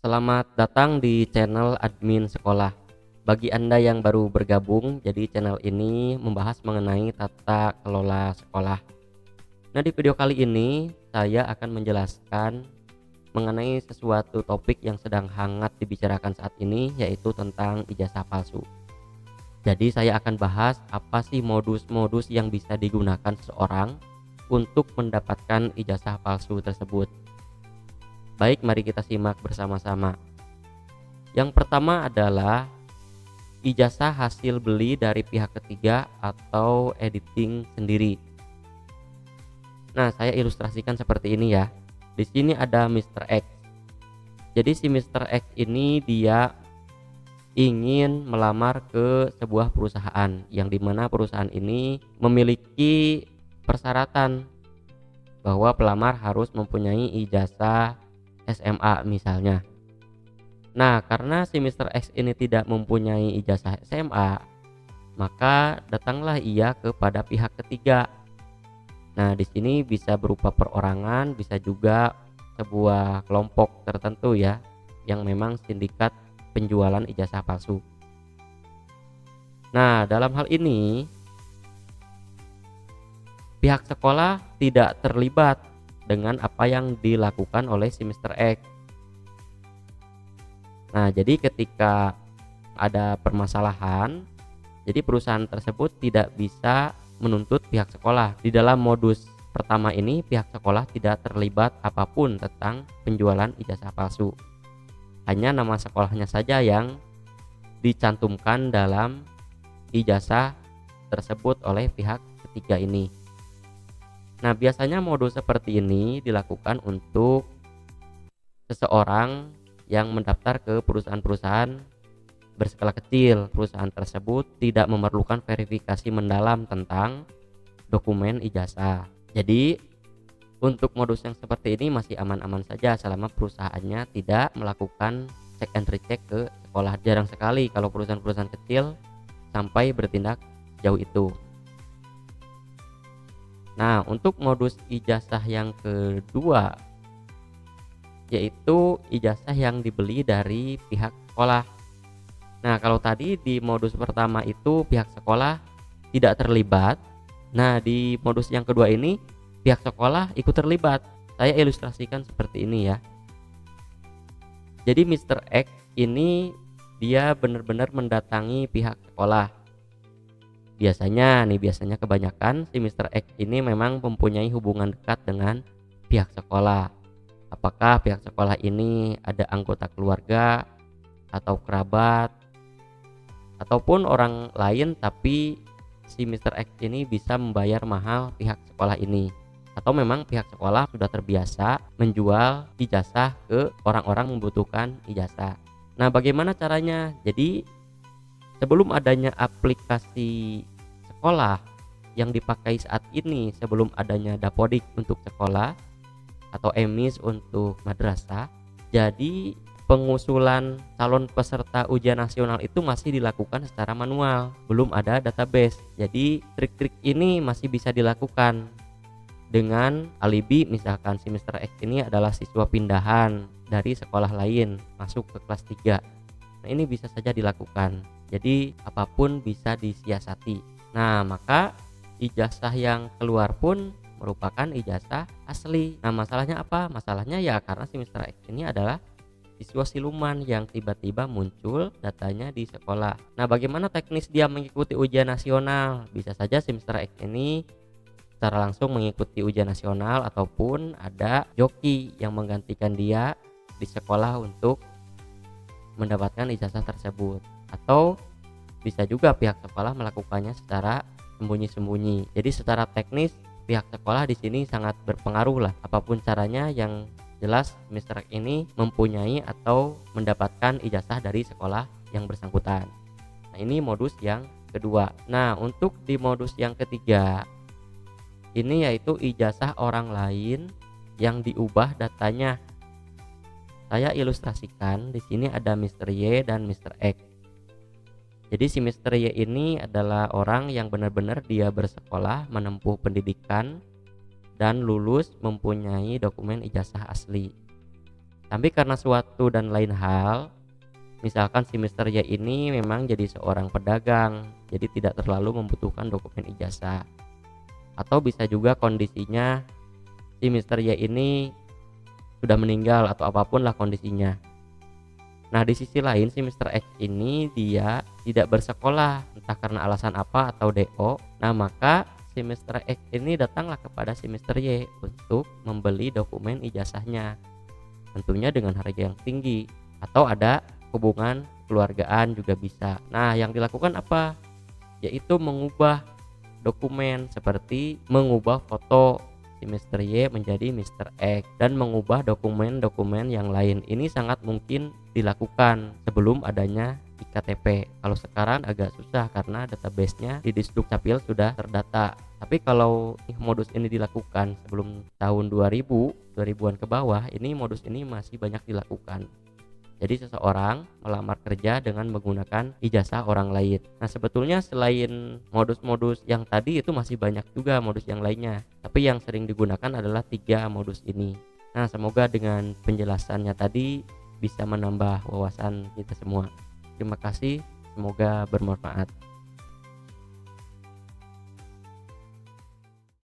Selamat datang di channel admin sekolah. Bagi Anda yang baru bergabung, jadi channel ini membahas mengenai tata kelola sekolah. Nah, di video kali ini saya akan menjelaskan mengenai sesuatu topik yang sedang hangat dibicarakan saat ini, yaitu tentang ijazah palsu. Jadi saya akan bahas apa sih modus-modus yang bisa digunakan seseorang untuk mendapatkan ijazah palsu tersebut. Baik, mari kita simak bersama-sama. Yang pertama adalah ijazah hasil beli dari pihak ketiga atau editing sendiri. Nah, saya ilustrasikan seperti ini ya. Di sini ada Mr. X. Jadi si Mr. X ini dia ingin melamar ke sebuah perusahaan yang dimana perusahaan ini memiliki persyaratan bahwa pelamar harus mempunyai ijazah SMA misalnya. Nah, karena si Mr. X ini tidak mempunyai ijazah SMA, maka datanglah ia kepada pihak ketiga. Nah, di sini bisa berupa perorangan, bisa juga sebuah kelompok tertentu ya, yang memang sindikat penjualan ijazah palsu. Nah, dalam hal ini pihak sekolah tidak terlibat dengan apa yang dilakukan oleh si Mr. X. Nah, jadi ketika ada permasalahan, jadi perusahaan tersebut tidak bisa menuntut pihak sekolah. Di dalam modus pertama ini, pihak sekolah tidak terlibat apapun tentang penjualan ijazah palsu. Hanya nama sekolahnya saja yang dicantumkan dalam ijazah tersebut oleh pihak ketiga ini. Nah, biasanya modus seperti ini dilakukan untuk seseorang yang mendaftar ke perusahaan-perusahaan berskala kecil. Perusahaan tersebut tidak memerlukan verifikasi mendalam tentang dokumen ijazah. Jadi untuk modus yang seperti ini masih aman-aman saja selama perusahaannya tidak melakukan cek and recheck ke sekolah. Jarang sekali kalau perusahaan-perusahaan kecil sampai bertindak jauh itu. Nah, untuk modus ijazah yang kedua, yaitu ijazah yang dibeli dari pihak sekolah. Nah, kalau tadi di modus pertama itu pihak sekolah tidak terlibat. Nah, di modus yang kedua ini pihak sekolah ikut terlibat. Saya ilustrasikan seperti ini ya. Jadi Mr. X ini dia benar-benar mendatangi pihak sekolah. Biasanya kebanyakan si Mr. X ini memang mempunyai hubungan dekat dengan pihak sekolah. Apakah pihak sekolah ini ada anggota keluarga atau kerabat ataupun orang lain, tapi si Mr. X ini bisa membayar mahal pihak sekolah ini, atau memang pihak sekolah sudah terbiasa menjual ijazah ke orang-orang membutuhkan ijazah. Nah, bagaimana caranya? Jadi sebelum adanya aplikasi sekolah yang dipakai saat ini, sebelum adanya Dapodik untuk sekolah atau EMIS untuk madrasah, jadi pengusulan calon peserta ujian nasional itu masih dilakukan secara manual, belum ada database. Jadi trik-trik ini masih bisa dilakukan dengan alibi, misalkan si Mr. X ini adalah siswa pindahan dari sekolah lain masuk ke kelas 3. Nah, ini bisa saja dilakukan. Jadi apapun bisa disiasati. Nah, maka ijazah yang keluar pun merupakan ijazah asli. Nah, masalahnya apa? Masalahnya ya karena si Mr. X ini adalah siswa siluman yang tiba-tiba muncul datanya di sekolah. Nah, bagaimana teknis dia mengikuti ujian nasional? Bisa saja si Mr. X ini secara langsung mengikuti ujian nasional, ataupun ada joki yang menggantikan dia di sekolah untuk mendapatkan ijazah tersebut. Atau bisa juga pihak sekolah melakukannya secara sembunyi-sembunyi. Jadi secara teknis pihak sekolah di sini sangat berpengaruh lah. Apapun caranya, yang jelas Mr. X ini mempunyai atau mendapatkan ijazah dari sekolah yang bersangkutan. Nah, ini modus yang kedua. Nah, untuk di modus yang ketiga ini yaitu ijazah orang lain yang diubah datanya. Saya ilustrasikan di sini ada Mr. Y dan Mr. X. Jadi si Mr. Y ini adalah orang yang benar-benar dia bersekolah, menempuh pendidikan dan lulus mempunyai dokumen ijazah asli. Tapi karena suatu dan lain hal, misalkan si Mister Y ini memang jadi seorang pedagang, jadi tidak terlalu membutuhkan dokumen ijazah. Atau bisa juga kondisinya si Mister Y ini sudah meninggal atau apapun lah kondisinya. Nah, di sisi lain si Mister X ini dia tidak bersekolah, entah karena alasan apa atau DO. Nah, maka si Mister X ini datanglah kepada si Mister Y untuk membeli dokumen ijazahnya. Tentunya dengan harga yang tinggi, atau ada hubungan keluargaan juga bisa. Nah, yang dilakukan apa? Yaitu mengubah dokumen, seperti mengubah foto si Mister Y menjadi Mister X dan mengubah dokumen-dokumen yang lain. Ini sangat mungkin dilakukan sebelum adanya iktp. Kalau sekarang agak susah karena database-nya di Disdukcapil sudah terdata. Tapi kalau modus ini dilakukan sebelum tahun 2000-an ke bawah, ini modus ini masih banyak dilakukan. Jadi seseorang melamar kerja dengan menggunakan ijazah orang lain. Nah, sebetulnya selain modus-modus yang tadi itu masih banyak juga modus yang lainnya. Tapi yang sering digunakan adalah 3 modus ini. Nah, semoga dengan penjelasannya tadi bisa menambah wawasan kita semua. Terima kasih, semoga bermanfaat.